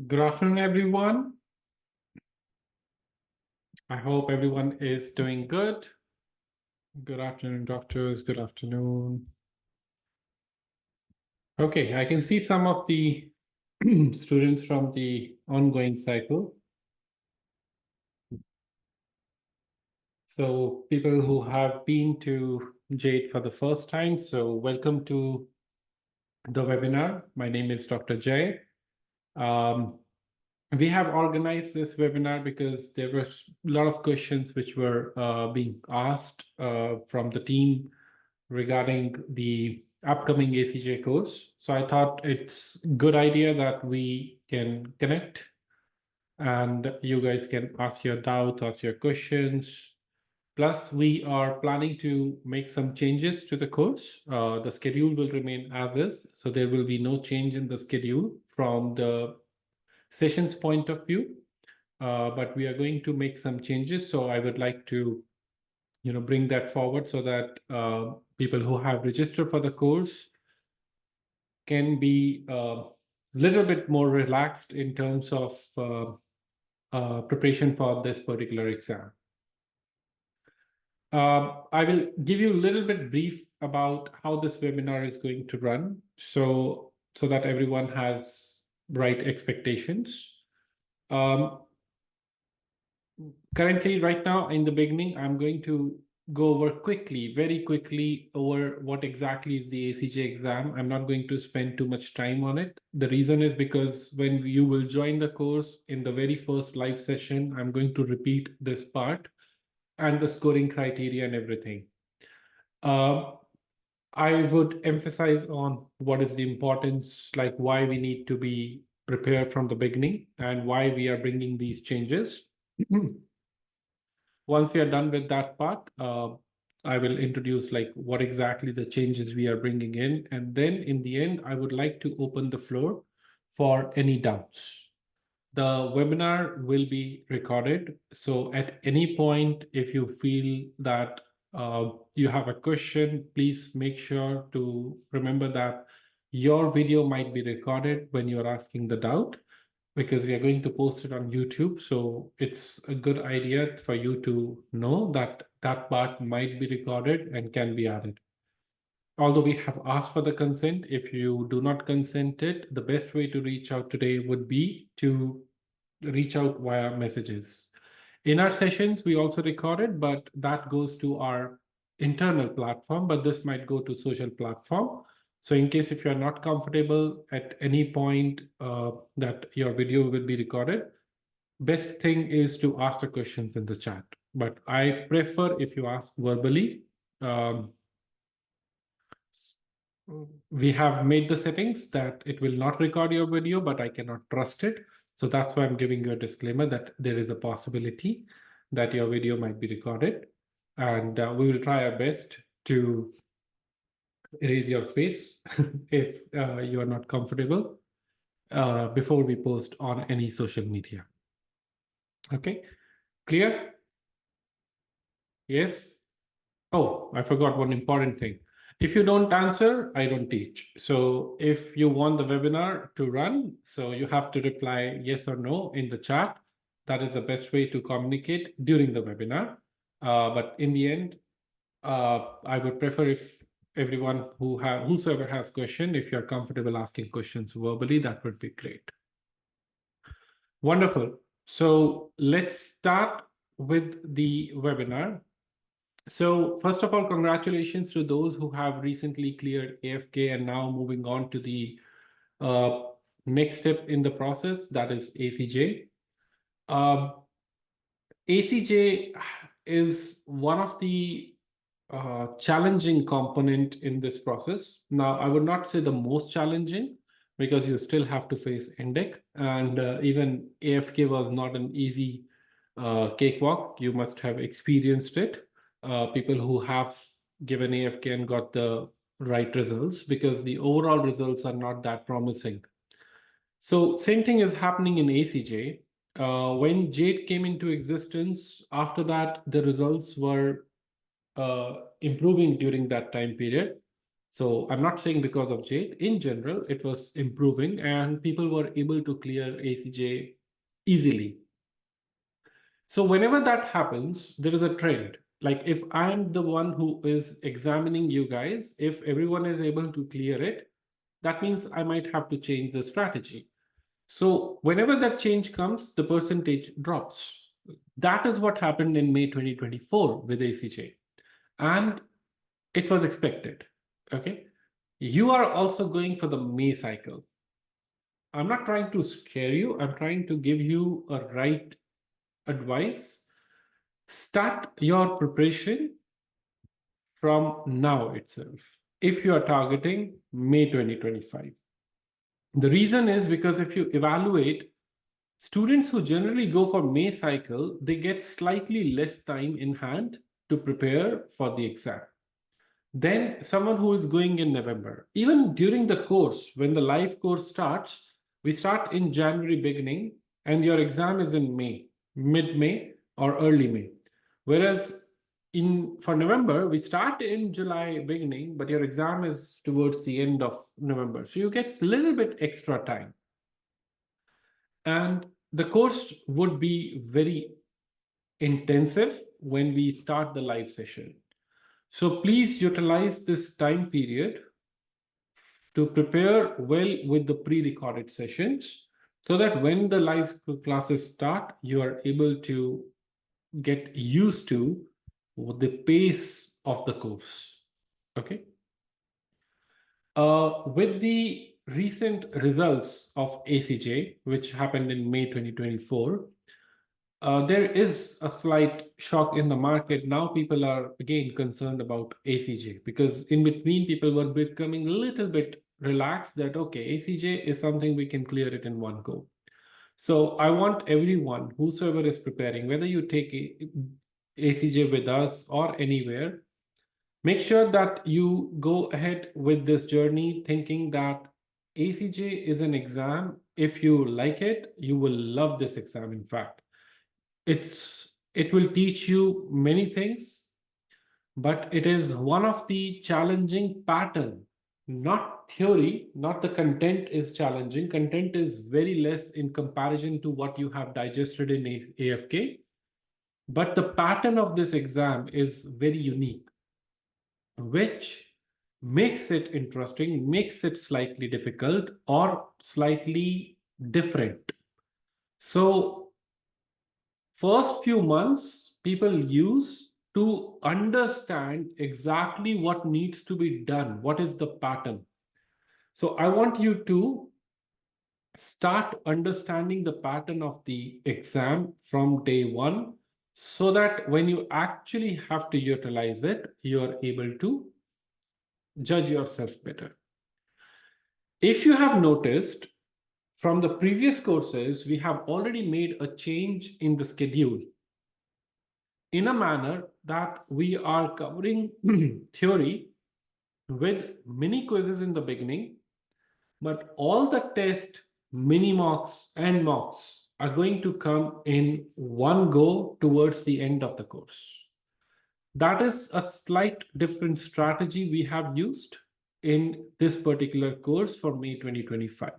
Good afternoon, everyone. I hope everyone is doing good. Good afternoon, doctors. Good afternoon. Okay, I can see some of the students from the ongoing cycle. So people who have been to JADE for the first time, so welcome to the webinar. My name is Dr. Jay. We have organized this webinar because there were a lot of questions which were being asked from the team regarding the upcoming ACJ course. So I thought it's a good idea that we can connect and you guys can ask your doubts, ask your questions. Plus, we are planning to make some changes to the course. The schedule will remain as is, so there will be no change in the schedule from the sessions point of view. But we are going to make some changes. So I would like to bring that forward so that people who have registered for the course can be a little bit more relaxed in terms of preparation for this particular exam. I will give you a little bit brief about how this webinar is going to run, so that everyone has right expectations. Currently, right now, in the beginning, I'm going to go over very quickly over what exactly is the ACJ exam. I'm not going to spend too much time on it. The reason is because when you will join the course in the very first live session, I'm going to repeat this part and the scoring criteria and everything. I would emphasize on what is the importance, like why we need to be prepared from the beginning and why we are bringing these changes. Once we are done with that part, I will introduce like what exactly the changes we are bringing in. And then in the end, I would like to open the floor for any doubts. The webinar will be recorded. So at any point, if you feel that you have a question, please make sure to remember that your video might be recorded when you're asking the doubt, because we are going to post it on YouTube. So it's a good idea for you to know that that part might be recorded and can be added. Although we have asked for the consent, if you do not consent it, the best way to reach out today would be to reach out via messages. In our sessions, we also record it, but that goes to our internal platform, but this might go to social platform. So in case if you're not comfortable at any point that your video will be recorded, best thing is to ask the questions in the chat. But I prefer if you ask verbally. We have made the settings that it will not record your video, but I cannot trust it. So that's why I'm giving you a disclaimer that there is a possibility that your video might be recorded. And we will try our best to erase your face if you are not comfortable before we post on any social media. Okay, clear? Yes? Oh, I forgot one important thing. If you don't answer, I don't teach. So if you want the webinar to run, so you have to reply yes or no in the chat. That is the best way to communicate during the webinar. But in the end, I would prefer if everyone whosoever has question, if you're comfortable asking questions verbally, that would be great. Wonderful. So let's start with the webinar. So first of all, congratulations to those who have recently cleared AFK and now moving on to the next step in the process, that is ACJ. ACJ is one of the challenging component in this process. Now, I would not say the most challenging, because you still have to face NDEC, and even AFK was not an easy cakewalk. You must have experienced it. People who have given AFK and got the right results, because the overall results are not that promising. So same thing is happening in ACJ. When JADE came into existence, after that, the results were improving during that time period. So I'm not saying because of JADE. In general, it was improving and people were able to clear ACJ easily. So whenever that happens, there is a trend. Like if I'm the one who is examining you guys, if everyone is able to clear it, that means I might have to change the strategy. So whenever that change comes, the percentage drops. That is what happened in May 2024 with ACJ. And it was expected. Okay. You are also going for the May cycle. I'm not trying to scare you. I'm trying to give you a right advice. Start your preparation from now itself if you are targeting May 2025. The reason is because if you evaluate students who generally go for May cycle, they get slightly less time in hand to prepare for the exam. Then someone who is going in November, even during the course, when the live course starts, we start in January beginning and your exam is in May, mid-May or early May. Whereas for November, we start in July beginning, but your exam is towards the end of November. So you get a little bit extra time. And the course would be very intensive when we start the live session. So please utilize this time period to prepare well with the pre-recorded sessions so that when the live classes start, you are able to get used to the pace of the course. Okay. With the recent results of ACJ, which happened in May 2024, there is a slight shock in the market. Now people are again concerned about ACJ because in between people were becoming a little bit relaxed that, okay, ACJ is something we can clear it in one go. So I want everyone, whosoever is preparing, whether you take ACJ with us or anywhere, make sure that you go ahead with this journey thinking that ACJ is an exam. If you like it, you will love this exam. In fact, it will teach you many things, but it is one of the challenging pattern, not theory, not the content is challenging. Content is very less in comparison to what you have digested in AFK, but the pattern of this exam is very unique, which makes it interesting, makes it slightly difficult or slightly different. So first few months people use to understand exactly what needs to be done, what is the pattern. So I want you to start understanding the pattern of the exam from day one so that when you actually have to utilize it, you are able to judge yourself better. If you have noticed, from the previous courses, we have already made a change in the schedule in a manner that we are covering theory with mini quizzes in the beginning, but all the test, mini mocks and mocks are going to come in one go towards the end of the course. That is a slight different strategy we have used in this particular course for May 2025.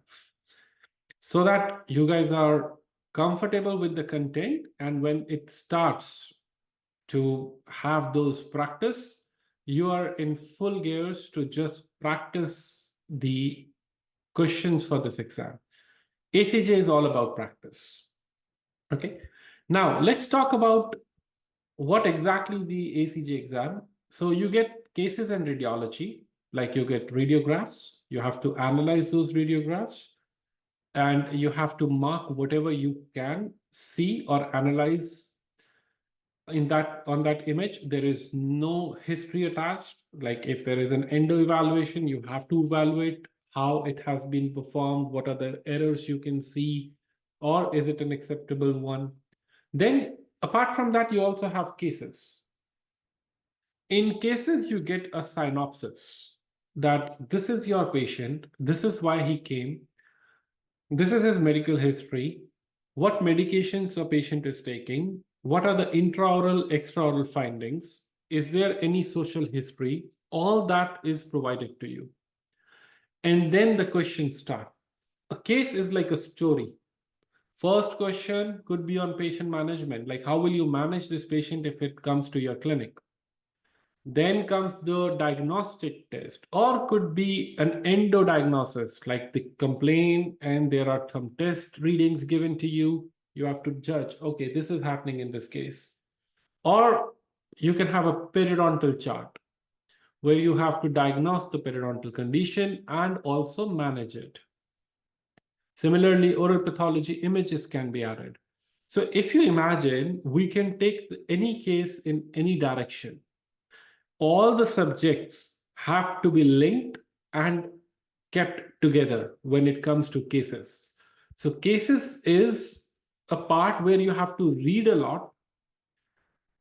So that you guys are comfortable with the content, and when it starts to have those practice, you are in full gears to just practice the questions for this exam. ACJ is all about practice. Okay. Now let's talk about what exactly the ACJ exam. So you get cases and radiology, like you get radiographs, you have to analyze those radiographs, and you have to mark whatever you can see or analyze in that on that image. There is no history attached. Like if there is an endo evaluation, you have to evaluate how it has been performed, what are the errors you can see, or is it an acceptable one. Then apart from that, you also have cases. In cases, you get a synopsis that this is your patient, this is why he came, this is his medical history, what medications a patient is taking, what are the intraoral, extraoral findings, is there any social history, All that is provided to you. And then the questions start. A case is like a story. First question could be on patient management, like how will you manage this patient if it comes to your clinic? Then comes the diagnostic test, or could be an endodiagnosis, like the complaint, and there are some test readings given to you. You have to judge, okay, this is happening in this case. Or you can have a periodontal chart where you have to diagnose the periodontal condition and also manage it. Similarly, oral pathology images can be added. So if you imagine, we can take any case in any direction. All the subjects have to be linked and kept together when it comes to cases. So cases is a part where you have to read a lot,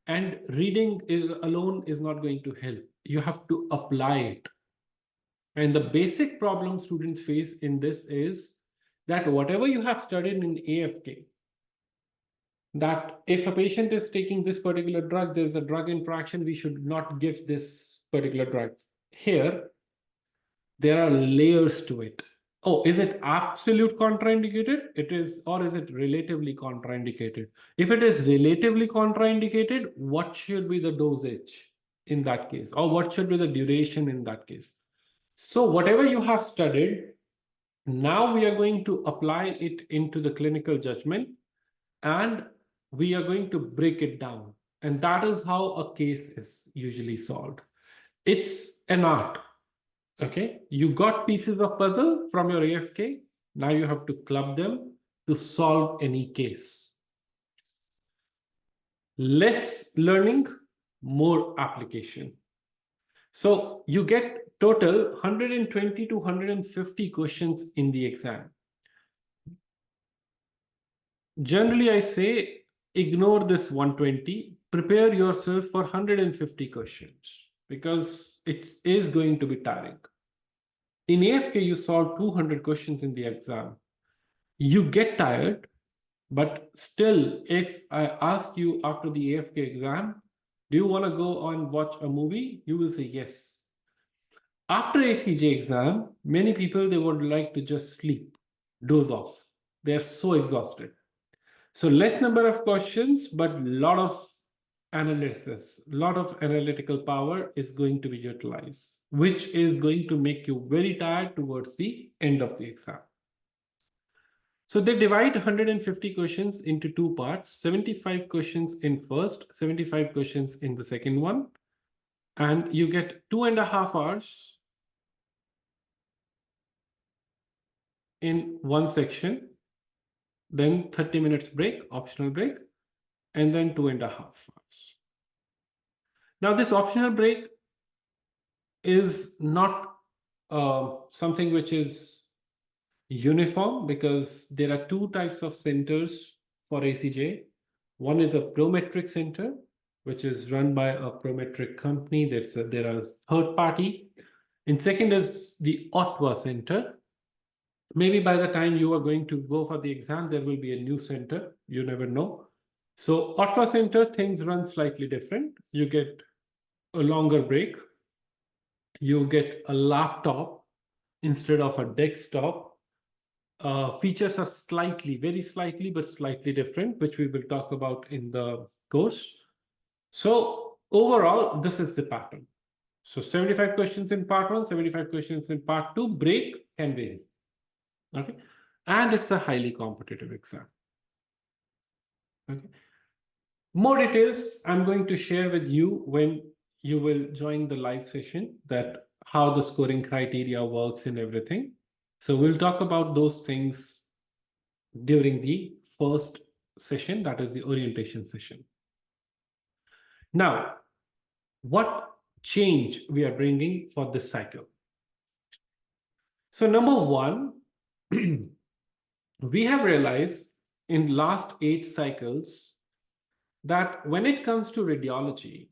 and reading alone is not going to help. You have to apply it. And the basic problem students face in this is that whatever you have studied in AFK, that if a patient is taking this particular drug, there's a drug interaction, we should not give this particular drug. Here, there are layers to it. Oh, is it absolute contraindicated? It is, or is it relatively contraindicated? If it is relatively contraindicated, what should be the dosage in that case? Or what should be the duration in that case? So whatever you have studied, now we are going to apply it into the clinical judgment, and we are going to break it down. And that is how a case is usually solved. It's an art. Okay, you got pieces of puzzle from your AFK. Now you have to club them to solve any case. Less learning, more application. So you get total 120 to 150 questions in the exam. Generally, I say ignore this 120, prepare yourself for 150 questions because it is going to be tiring. In AFK, you solve 200 questions in the exam. You get tired, but still, if I ask you after the AFK exam, do you want to go and watch a movie? You will say yes. After ACJ exam, many people, they would like to just sleep, doze off. They're so exhausted. So less number of questions, but a lot of analysis, a lot of analytical power is going to be utilized, which is going to make you very tired towards the end of the exam. So they divide 150 questions into two parts, 75 questions in first, 75 questions in the second one. And you get 2.5 hours in one section, then 30 minutes break, optional break, and then 2.5 hours. Now this optional break is not something which is uniform, because there are two types of centers for ACJ. One is a Prometric center, which is run by a Prometric company. There are third party. And second is the Ottawa center. Maybe by the time you are going to go for the exam, there will be a new center. You never know. So Ottawa center, things run slightly different. You get a longer break. You get a laptop instead of a desktop. Features are slightly, very slightly, but slightly different, which we will talk about in the course. So overall, this is the pattern. So 75 questions in part one, 75 questions in part two, break can vary. Okay. And it's a highly competitive exam. Okay. More details I'm going to share with you when you will join the live session, that how the scoring criteria works and everything. So we'll talk about those things during the first session, that is the orientation session. Now, what change we are bringing for this cycle? So number one, we have realized in last 8 cycles that when it comes to radiology,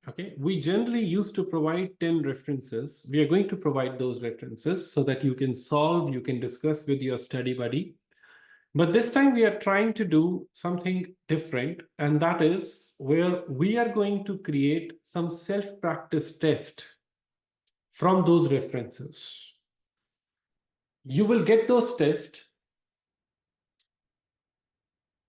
okay, we generally used to provide 10 references. We are going to provide those references so that you can solve, you can discuss with your study buddy. But this time we are trying to do something different, and that is where we are going to create some self-practice test from those references. You will get those tests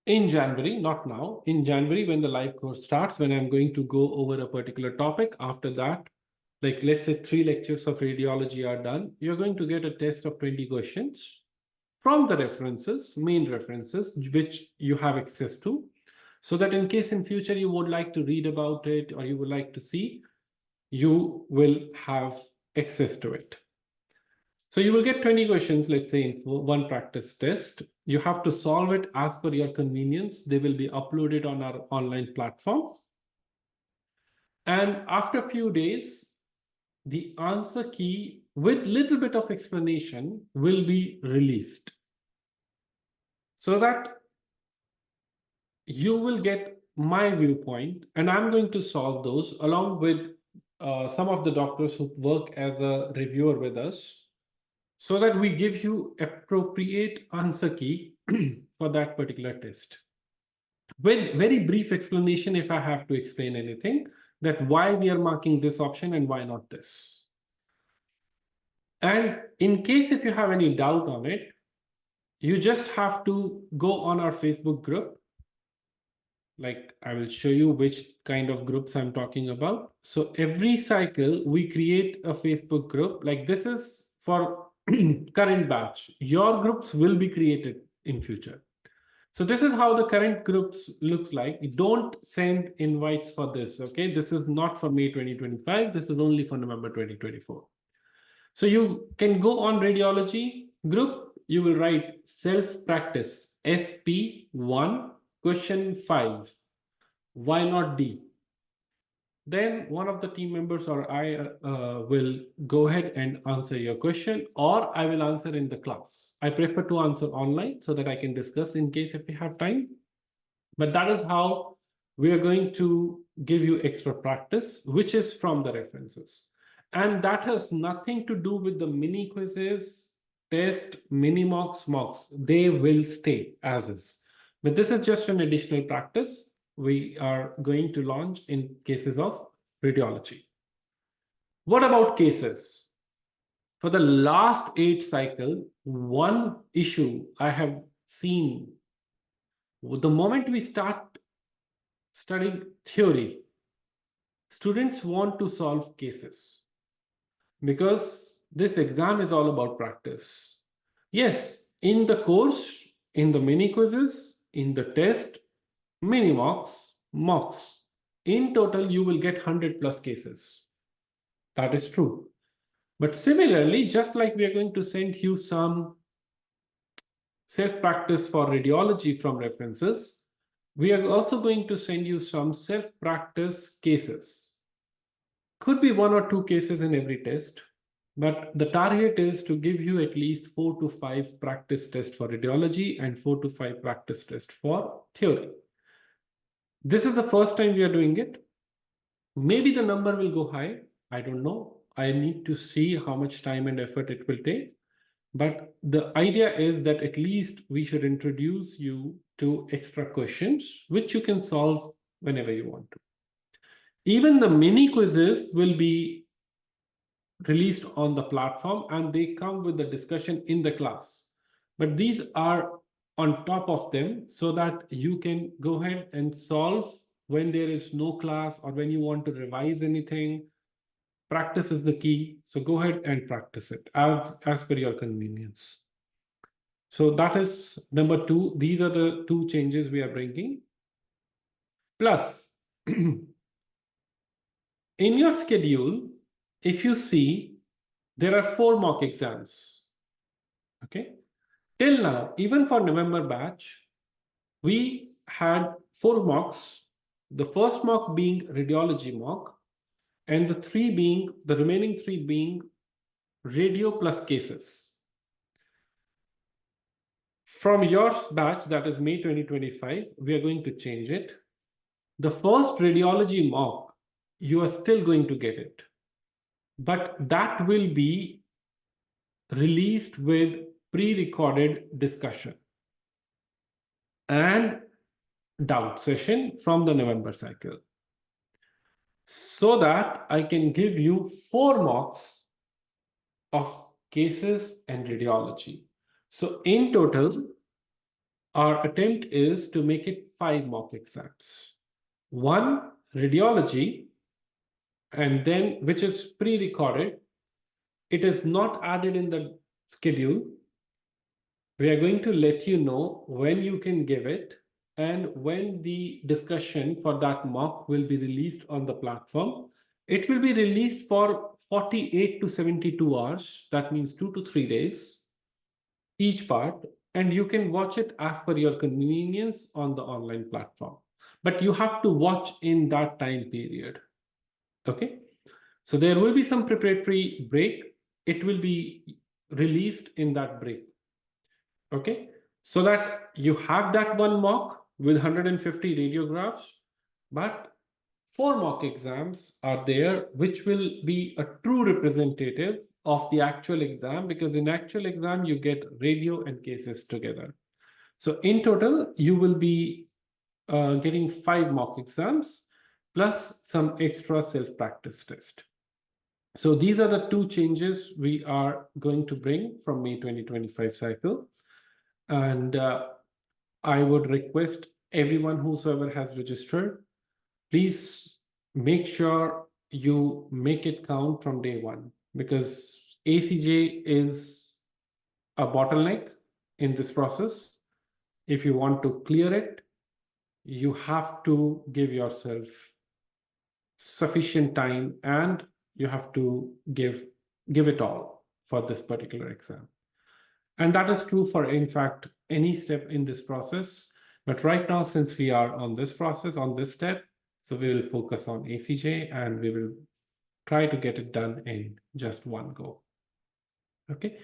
in January, not now, in January when the live course starts, when I'm going to go over a particular topic. After that, like let's say 3 lectures of radiology are done, you're going to get a test of 20 questions from the references, main references, which you have access to, so that in case in future you would like to read about it or you would like to see, you will have access to it. So you will get 20 questions, let's say, in one practice test. You have to solve it as per your convenience. They will be uploaded on our online platform. And after a few days, the answer key with little bit of explanation will be released, so that you will get my viewpoint, and I'm going to solve those along with some of the doctors who work as a reviewer with us, so that we give you appropriate answer key for that particular test. With very brief explanation, if I have to explain anything, that why we are marking this option and why not this. And in case if you have any doubt on it, you just have to go on our Facebook group. Like I will show you which kind of groups I'm talking about. So every cycle we create a Facebook group. Like this is for current batch. Your groups will be created in future. So this is how the current groups looks like. Don't send invites for this, okay? This is not for May 2025. This is only for November 2024. So you can go on radiology group. You will write self-practice SP1 question 5. Why not D? Then one of the team members or I will go ahead and answer your question, or I will answer in the class. I prefer to answer online so that I can discuss in case if we have time. But that is how we are going to give you extra practice, which is from the references. And that has nothing to do with the mini quizzes, test, mini mocks, mocks. They will stay as is. But this is just an additional practice we are going to launch in cases of radiology. What about cases? For the last 8 cycle, one issue I have seen, the moment we start studying theory, students want to solve cases because this exam is all about practice. Yes, in the course, in the mini quizzes, in the test, mini mocks, mocks. In total, you will get 100+ cases. That is true. But similarly, just like we are going to send you some self-practice for radiology from references, we are also going to send you some self-practice cases. Could be 1 or 2 cases in every test, but the target is to give you at least 4 to 5 practice tests for radiology and 4 to 5 practice tests for theory. This is the first time we are doing it. Maybe the number will go high. I don't know. I need to see how much time and effort it will take. But the idea is that at least we should introduce you to extra questions, which you can solve whenever you want to. Even the mini quizzes will be released on the platform and they come with the discussion in the class. But these are on top of them so that you can go ahead and solve when there is no class or when you want to revise anything. Practice is the key. So go ahead and practice it as per your convenience. So that is number 2. These are the 2 changes we are bringing. Plus, in your schedule, if you see, there are 4 mock exams. Okay. Till now, even for November batch, we had 4 mocks. The first mock being radiology mock, and the remaining 3 being radio plus cases. From your batch, that is May 2025, we are going to change it. The first radiology mock, you are still going to get it, but that will be released with pre-recorded discussion and doubt session from the November cycle, so that I can give you 4 mocks of cases and radiology. So in total, our attempt is to make it 5 mock exams. 1 radiology, and then which is pre-recorded. It is not added in the schedule. We are going to let you know when you can give it and when the discussion for that mock will be released on the platform. It will be released for 48 to 72 hours. That means 2 to 3 days each part, and you can watch it as per your convenience on the online platform. But you have to watch in that time period. Okay. So there will be some preparatory break. It will be released in that break. Okay. So that you have that 1 mock with 150 radiographs, but 4 mock exams are there, which will be a true representative of the actual exam, because in actual exam, you get radio and cases together. So in total, you will be getting 5 mock exams plus some extra self-practice test. So these are the 2 changes we are going to bring from May 2025 cycle. And I would request everyone whosoever has registered, please make sure you make it count from day 1, because ACJ is a bottleneck in this process. If you want to clear it, you have to give yourself sufficient time and you have to give it all for this particular exam. And that is true for, in fact, any step in this process. But right now, since we are on this process, on this step, so we will focus on ACJ and we will try to get it done in just 1 go. Okay,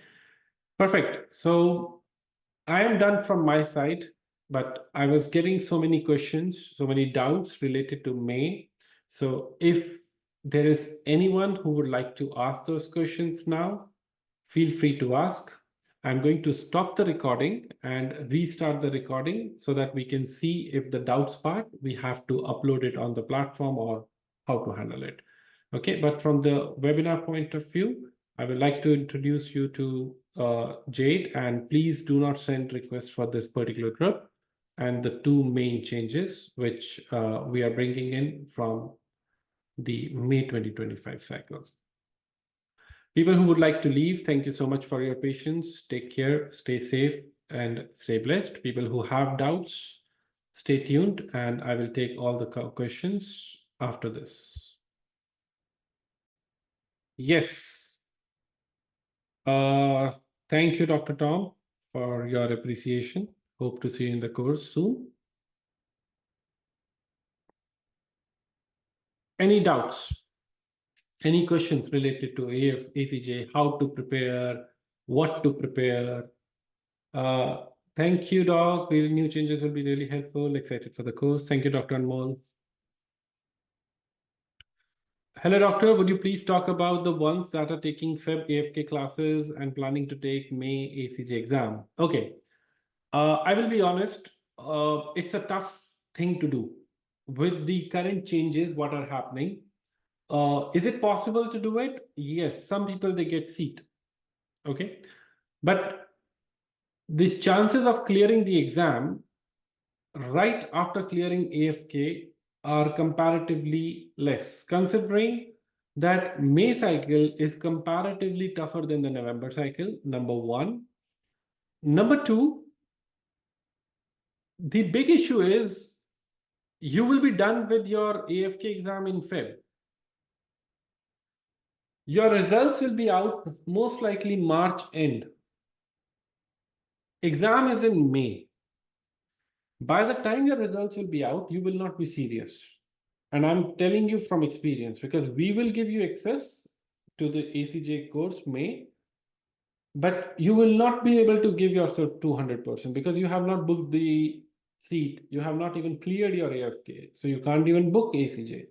perfect. So I am done from my side, but I was getting so many questions, so many doubts related to May. So if there is anyone who would like to ask those questions now, feel free to ask. I'm going to stop the recording and restart the recording so that we can see if the doubts part, we have to upload it on the platform or how to handle it. Okay, but from the webinar point of view, I would like to introduce you to JADE, and please do not send requests for this particular group. And the 2 main changes which we are bringing in from the May 2025 cycle. People who would like to leave, thank you so much for your patience. Take care, stay safe, and stay blessed. People who have doubts, stay tuned, and I will take all the questions after this. Yes. Thank you, Dr. Tom, for your appreciation. Hope to see you in the course soon. Any doubts? Any questions related to ACJ, how to prepare, what to prepare? Thank you, Doc. The new changes will be really helpful. Excited for the course. Thank you, Dr. Anmol. Hello, Doctor. Would you please talk about the ones that are taking Feb AFK classes and planning to take May ACJ exam? Okay. I will be honest. It's a tough thing to do. With the current changes, what are happening? Is it possible to do it? Yes. Some people, they get seat. Okay. But the chances of clearing the exam right after clearing AFK are comparatively less, considering that May cycle is comparatively tougher than the November cycle, number 1. Number 2, the big issue is you will be done with your AFK exam in Feb. Your results will be out most likely March end. Exam is in May. By the time your results will be out, you will not be serious. And I'm telling you from experience, because we will give you access to the ACJ course May, but you will not be able to give yourself 200% because you have not booked the seat. You have not even cleared your AFK. So you can't even book ACJ.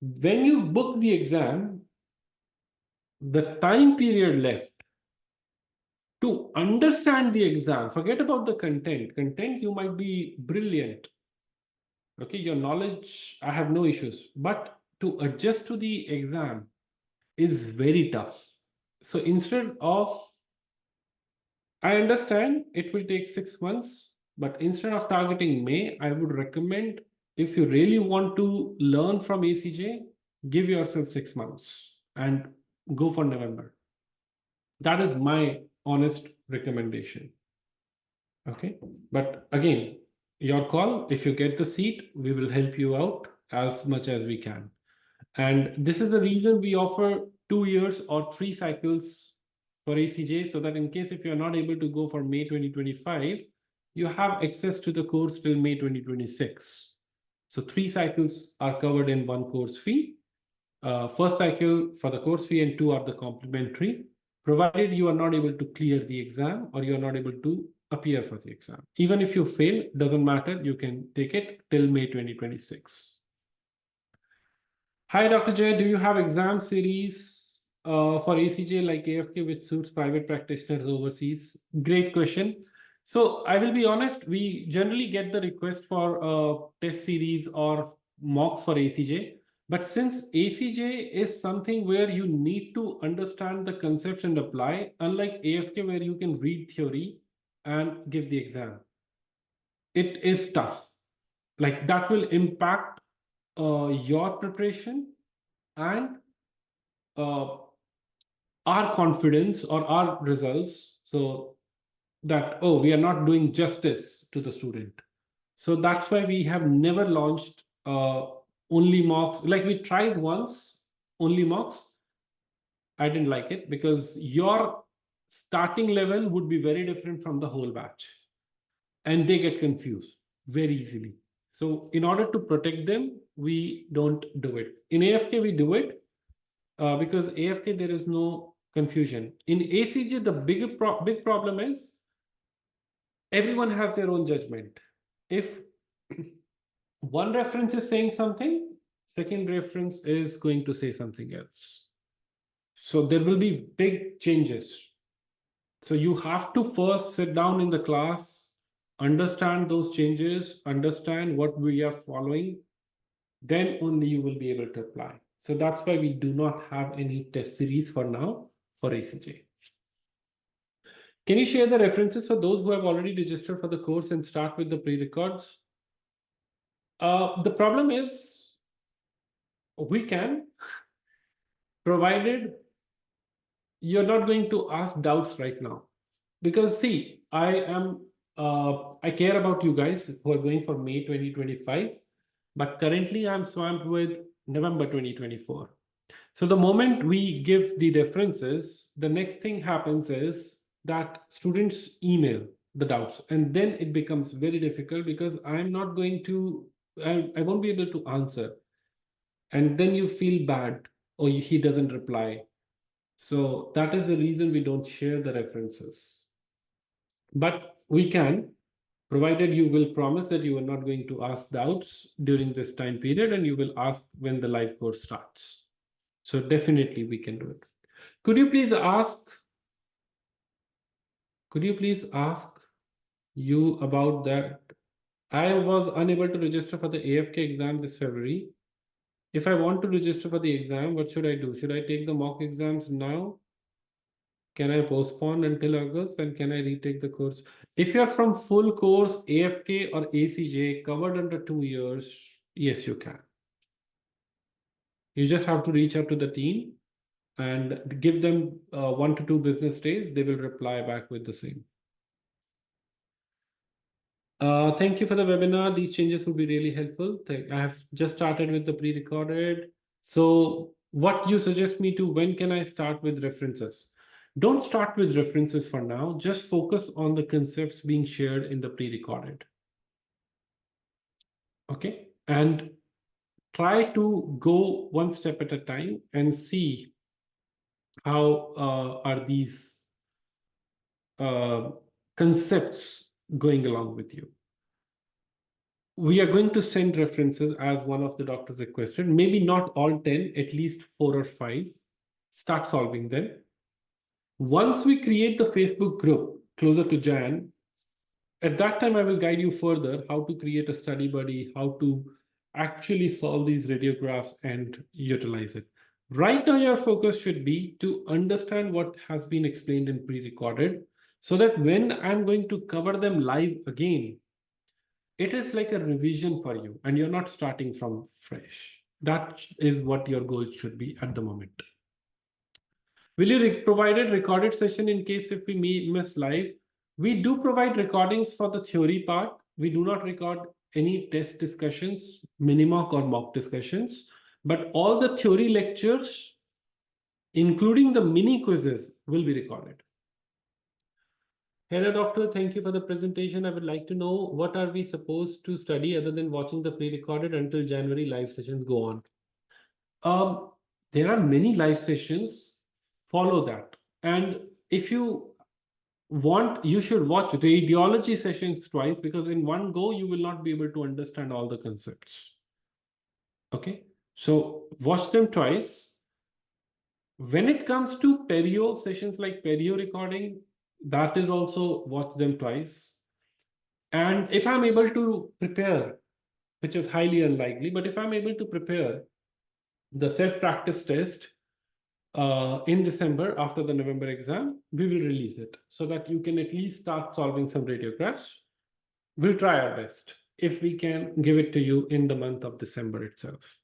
When you book the exam, the time period left to understand the exam, forget about the content. Content, you might be brilliant. Okay, your knowledge, I have no issues. But to adjust to the exam is very tough. So instead of, I understand it will take 6 months, but instead of targeting May, I would recommend, if you really want to learn from ACJ, give yourself 6 months and go for November. That is my honest recommendation. Okay. But again, your call. If you get the seat, we will help you out as much as we can. And this is the reason we offer 2 years or 3 cycles for ACJ, so that in case if you're not able to go for May 2025, you have access to the course till May 2026. So 3 cycles are covered in one course fee. First cycle for the course fee and 2 are the complimentary, provided you are not able to clear the exam or you are not able to appear for the exam. Even if you fail, doesn't matter, you can take it till May 2026. Hi, Dr. Jay, do you have exam series for ACJ like AFK which suits private practitioners overseas? Great question. So I will be honest, we generally get the request for test series or mocks for ACJ. But since ACJ is something where you need to understand the concepts and apply, unlike AFK where you can read theory and give the exam, it is tough. Like that will impact your preparation and our confidence or our results, so that, oh, we are not doing justice to the student. So that's why we have never launched only mocks. Like we tried once, only mocks. I didn't like it because your starting level would be very different from the whole batch, and they get confused very easily. So in order to protect them, we don't do it. In AFK, we do it because AFK, there is no confusion. In ACJ, the big problem is everyone has their own judgment. If one reference is saying something, second reference is going to say something else. So there will be big changes. So you have to first sit down in the class, understand those changes, understand what we are following, then only you will be able to apply. So that's why we do not have any test series for now for ACJ. Can you share the references for those who have already registered for the course and start with the pre-records? The problem is we can, provided you're not going to ask doubts right now. Because see, I care about you guys who are going for May 2025, but currently I'm swamped with November 2024. So the moment we give the references, the next thing happens is that students email the doubts, and then it becomes very difficult because I'm not going to, I won't be able to answer. And then you feel bad, or he doesn't reply. So that is the reason we don't share the references. But we can, provided you will promise that you are not going to ask doubts during this time period and you will ask when the live course starts. So definitely we can do it. Could you please ask you about that? I was unable to register for the AFK exam this February. If I want to register for the exam, what should I do? Should I take the mock exams now? Can I postpone until August, and can I retake the course? If you're from full course AFK or ACJ covered under 2 years, yes, you can. You just have to reach out to the team and give them 1 to 2 business days. They will reply back with the same. Thank you for the webinar. These changes will be really helpful. I have just started with the pre-recorded. So what you suggest me to, when can I start with references? Don't start with references for now. Just focus on the concepts being shared in the pre-recorded. Okay. And try to go one step at a time and see how are these concepts going along with you. We are going to send references as one of the doctors requested, maybe not all 10, at least 4 or 5. Start solving them. Once we create the Facebook group closer to Jan, at that time, I will guide you further how to create a study buddy, how to actually solve these radiographs and utilize it. Right now, your focus should be to understand what has been explained in pre-recorded so that when I'm going to cover them live again, it is like a revision for you and you're not starting from fresh. That is what your goal should be at the moment. Will you provide a recorded session in case if we miss live? We do provide recordings for the theory part. We do not record any test discussions, mini-mock or mock discussions, but all the theory lectures, including the mini quizzes, will be recorded. Hello, doctor. Thank you for the presentation. I would like to know what are we supposed to study other than watching the pre-recorded until January live sessions go on. Um, there are many live sessions. Follow that. And if you want, you should watch radiology sessions twice because in one go, you will not be able to understand all the concepts. Okay. So watch them twice. When it comes to perio sessions like perio recording, that is also watch them twice. And if I'm able to prepare, which is highly unlikely, but if I'm able to prepare the self-practice test in December after the November exam, we will release it so that you can at least start solving some radiographs. We'll try our best if we can give it to you in the month of December itself.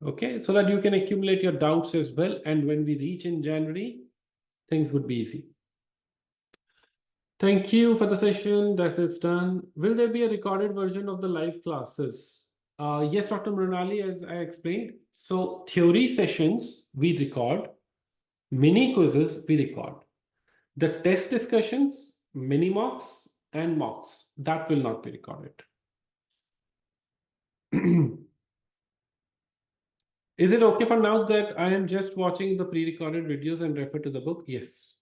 Okay, so that you can accumulate your doubts as well. And when we reach in January, things would be easy. Thank you for the session. That is done. Will there be a recorded version of the live classes? Yes, Dr. Mrinali, as I explained. So theory sessions, we record. Mini quizzes, we record. The test discussions, mini mocks and mocks, that will not be recorded. Is it okay for now that I am just watching the pre-recorded videos and refer to the book? Yes.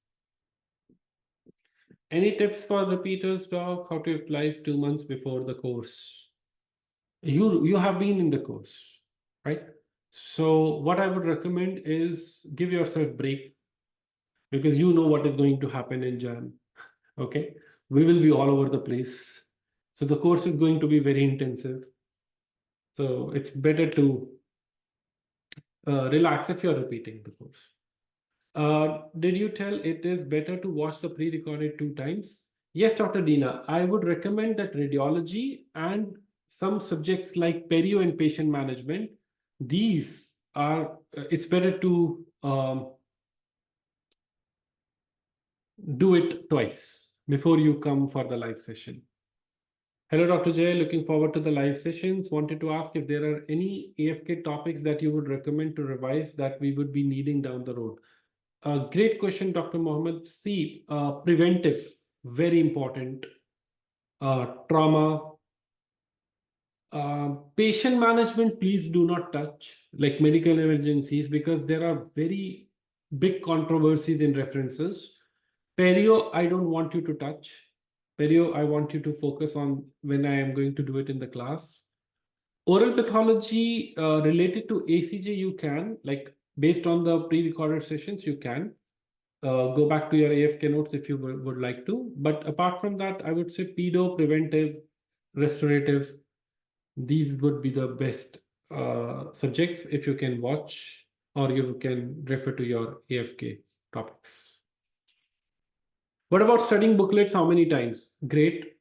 Any tips for repeaters, doc? How to utilize 2 months before the course? You have been in the course, right? So what I would recommend is give yourself break because you know what is going to happen in Jan. Okay, we will be all over the place. So the course is going to be very intensive. So it's better to relax if you're repeating the course. Did you tell it is better to watch the pre-recorded 2 times? Yes, Dr. Dina, I would recommend that radiology and some subjects like perio and patient management, these are, it's better to do it twice before you come for the live session. Hello, Dr. Jay, looking forward to the live sessions. Wanted to ask if there are any AFK topics that you would recommend to revise that we would be needing down the road. Great question, Dr. Mohammed. See, preventive, very important. Trauma, patient management, please do not touch like medical emergencies because there are very big controversies in references. Perio, I don't want you to touch. Perio, I want you to focus on when I am going to do it in the class. Oral pathology related to ACJ, you can, like based on the pre-recorded sessions, you can. Go back to your AFK notes if you would like to. But apart from that, I would say pedo, preventive, restorative, these would be the best subjects if you can watch or you can refer to your AFK topics. What about studying booklets? How many times? Great.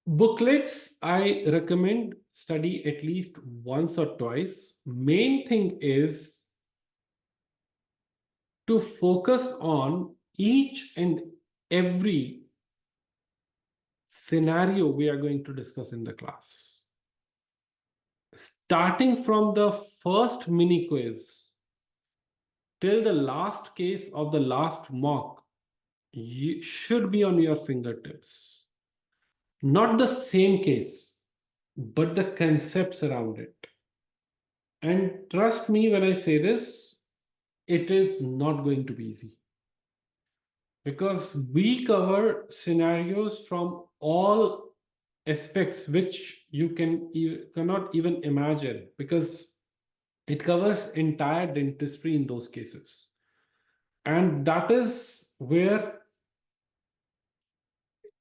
Booklets, I recommend study at least once or twice. Main thing is to focus on each and every scenario we are going to discuss in the class. Starting from the first mini quiz till the last case of the last mock, you should be on your fingertips. Not the same case, but the concepts around it. And trust me when I say this, it is not going to be easy. Because we cover scenarios from all aspects which you cannot even imagine because it covers entire dentistry in those cases. And that is where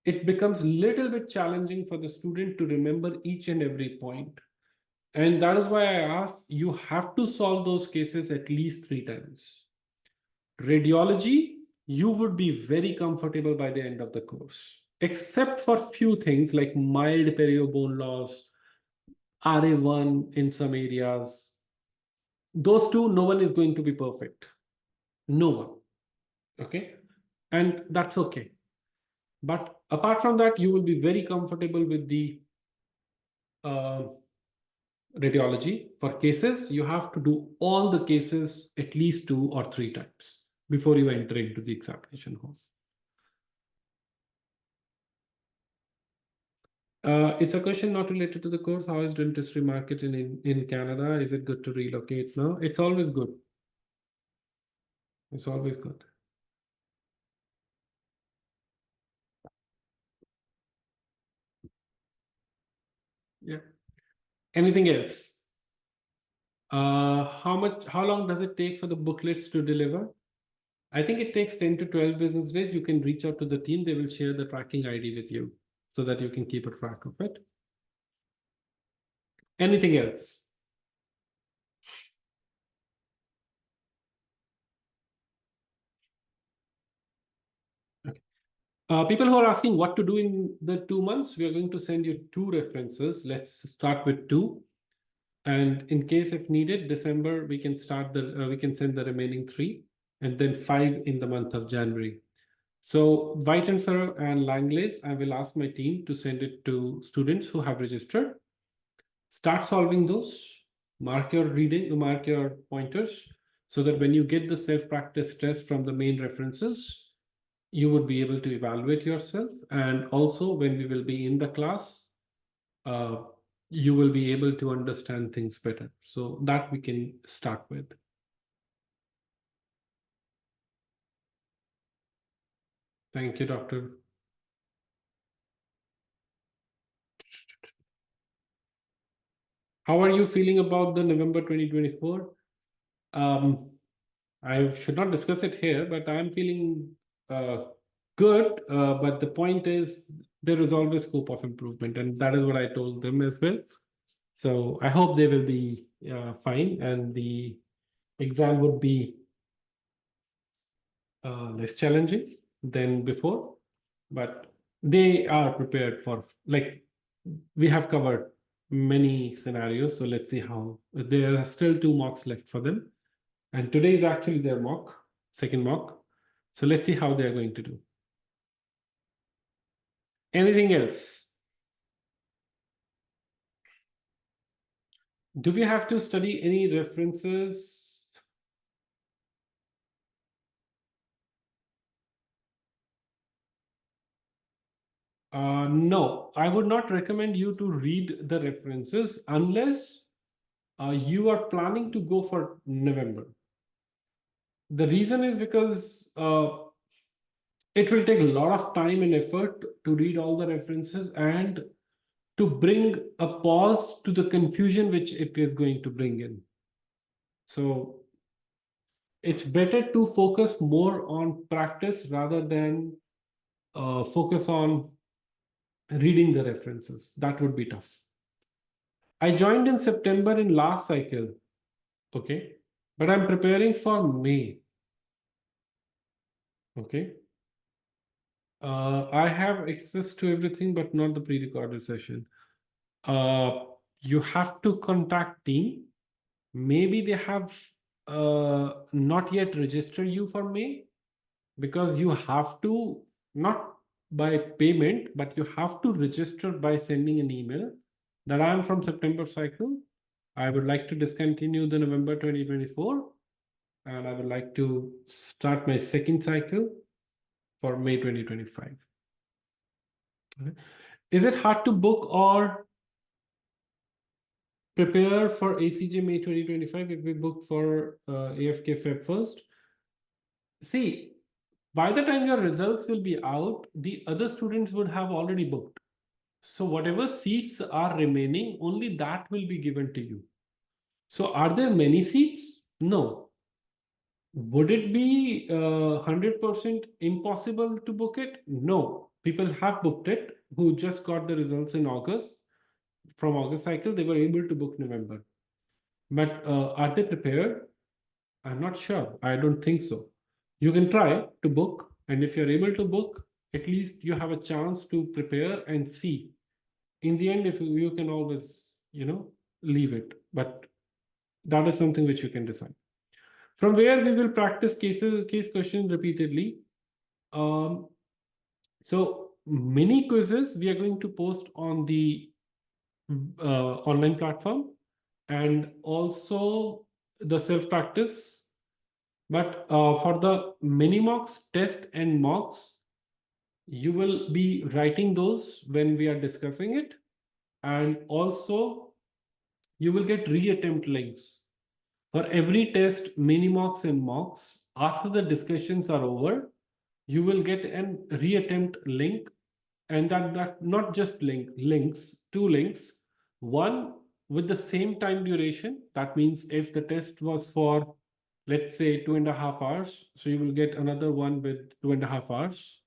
it becomes a little bit challenging for the student to remember each and every point. And that is why I asked, you have to solve those cases at least 3 times. Radiology, you would be very comfortable by the end of the course, except for few things like mild periobone loss, RA1 in some areas. Those two, no one is going to be perfect. No one. Okay. And that's okay. But apart from that, you will be very comfortable with the uh, radiology. For cases, you have to do all the cases at least 2 or 3 times before you enter into the examination hall. It's a question not related to the course. How is dentistry market in Canada? Is it good to relocate now? It's always good. It's always good. Yeah. Anything else? How long does it take for the booklets to deliver? I think it takes 10 to 12 business days. You can reach out to the team. They will share the tracking ID with you so that you can keep a track of it. Anything else? Okay. People who are asking what to do in the 2 months, we are going to send you 2 references. Let's start with 2. And in case if needed, December, we can we can send the remaining 3 and then 5 in the month of January. So Whitenfer and Langlays, I will ask my team to send it to students who have registered. Start solving those, mark your reading, mark your pointers, so that when you get the self-practice test from the main references, you would be able to evaluate yourself. And also when we will be in the class, uh, you will be able to understand things better. So that we can start with. Thank you, Doctor. How are you feeling about the November 2024? I should not discuss it here, but I'm feeling good. But the point is, there is always scope of improvement, and that is what I told them as well. So I hope they will be fine, and the exam would be less challenging than before. But they are prepared for, like, we have covered many scenarios. So let's see how. There are still 2 mocks left for them. And today is actually their mock, second mock. So let's see how they are going to do. Anything else? Do we have to study any references? No, I would not recommend you to read the references unless you are planning to go for November. The reason is because it will take a lot of time and effort to read all the references and to bring a pause to the confusion which it is going to bring in. So it's better to focus more on practice rather than focus on reading the references. That would be tough. I joined in September in last cycle, okay, but I'm preparing for May, okay. I have access to everything, but not the pre-recorded session. You have to contact team. Maybe they have not yet registered you for May, because you have to, not by payment, but you have to register by sending an email that I am from September cycle. I would like to discontinue the November 2024, and I would like to start my second cycle for May 2025. Okay. Is it hard to book or prepare for ACJ May 2025 if we book for AFK Feb 1st? See, by the time your results will be out, the other students would have already booked. So whatever seats are remaining, only that will be given to you. So are there many seats? No. Would it be 100% impossible to book it? No. People have booked it who just got the results in August. from August cycle, they were able to book November. But are they prepared? I'm not sure. I don't think so. You can try to book, and if you're able to book, at least you have a chance to prepare and see. In the end, if you can always, leave it, but that is something which you can decide. From where we will practice case questions repeatedly. Um, so mini quizzes we are going to post on the online platform, and also the self practice. But for the mini mocks, test and mocks, you will be writing those when we are discussing it. And also, you will get reattempt links. For every test, mini mocks and mocks, after the discussions are over, you will get an reattempt link, and that not just links, two links, one with the same time duration. That means if the test was for, let's say, 2.5 hours, so you will get another one with 2.5 hours.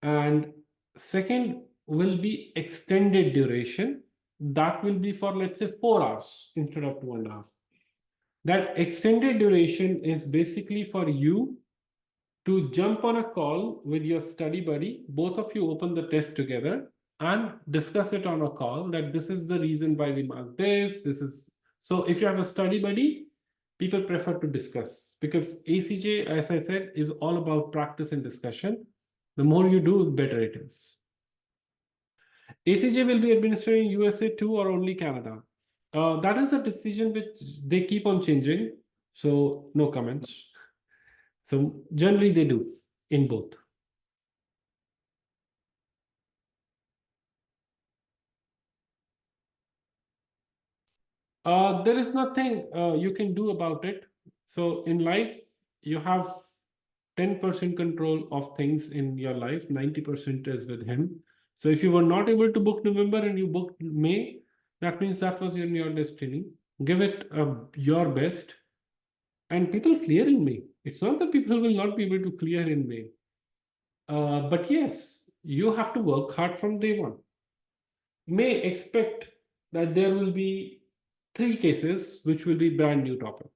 And second will be extended duration. That will be for, let's say, 4 hours instead of 2.5. That extended duration is basically for you to jump on a call with your study buddy. Both of you open the test together and discuss it on a call, that this is the reason why we marked this. This is so if you have a study buddy, people prefer to discuss, because ACJ, as I said, is all about practice and discussion. The more you do, the better it is. ACJ will be administering USA too, or only Canada? That is a decision which they keep on changing. So no comments. So generally they do in both. There is nothing you can do about it. So in life, you have 10% control of things in your life, 90% is with him. So if you were not able to book November and you booked May, that means that was in your destiny. Give it your best. And people clear in May. It's not that people will not be able to clear in May. But yes, you have to work hard from day one. May expect that there will be 3 cases which will be brand new topic.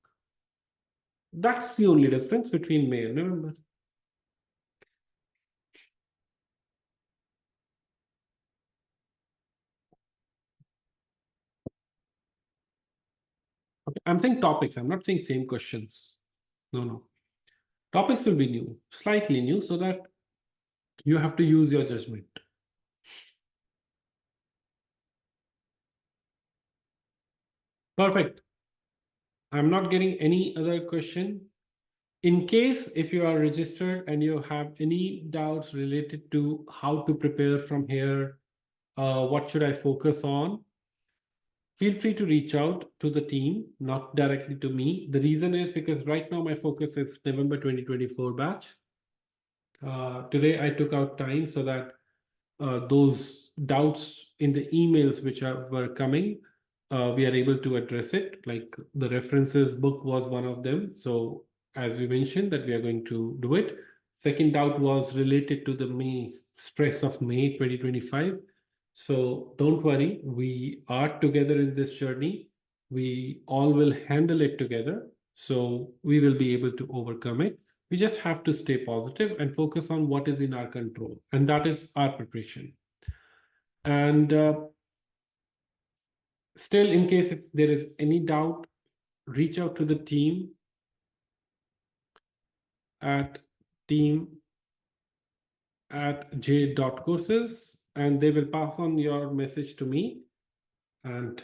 That's the only difference between May and November. Okay. I'm saying topics. I'm not saying same questions. No. Topics will be new, slightly new, so that you have to use your judgment. Perfect. I'm not getting any other question. In case if you are registered and you have any doubts related to how to prepare from here, what should I focus on? Feel free to reach out to the team, not directly to me. The reason is because right now my focus is November 2024 batch. Today I took out time so that those doubts in the emails which were coming, we are able to address it. Like the references book was one of them. So as we mentioned that we are going to do it. Second doubt was related to the May stress of May 2025. So don't worry, we are together in this journey. We all will handle it together. So we will be able to overcome it. We just have to stay positive and focus on what is in our control. And that is our preparation. And still, in case if there is any doubt, reach out to the team at team@jade.courses, and they will pass on your message to me, and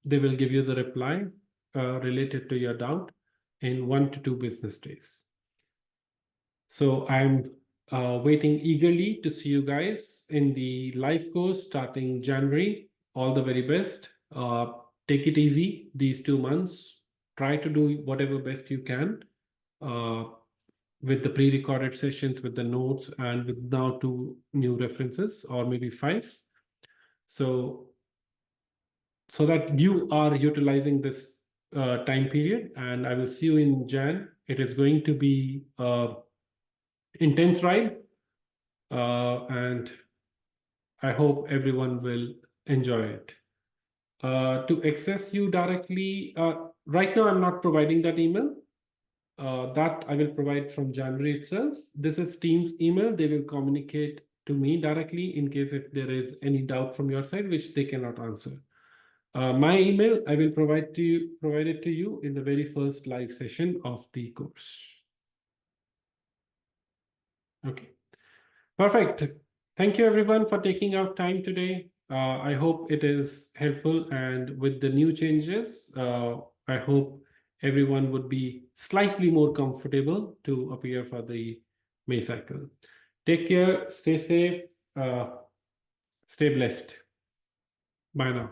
they will give you the reply related to your doubt in 1 to 2 business days. So I'm waiting eagerly to see you guys in the live course starting January. All the very best. Take it easy these 2 months. Try to do whatever best you can with the pre-recorded sessions, with the notes, and with now 2 new references, or maybe 5. So that you are utilizing this time period, and I will see you in Jan. It is going to be intense ride, and I hope everyone will enjoy it. To access you directly, right now I'm not providing that email. That I will provide from January itself. This is Teams email. They will communicate to me directly in case if there is any doubt from your side, which they cannot answer. My email, I will provide it to you in the very first live session of the course. Okay, perfect. Thank you everyone for taking out time today. I hope it is helpful, and with the new changes, I hope everyone would be slightly more comfortable to appear for the May cycle. Take care, stay safe, stay blessed. Bye now.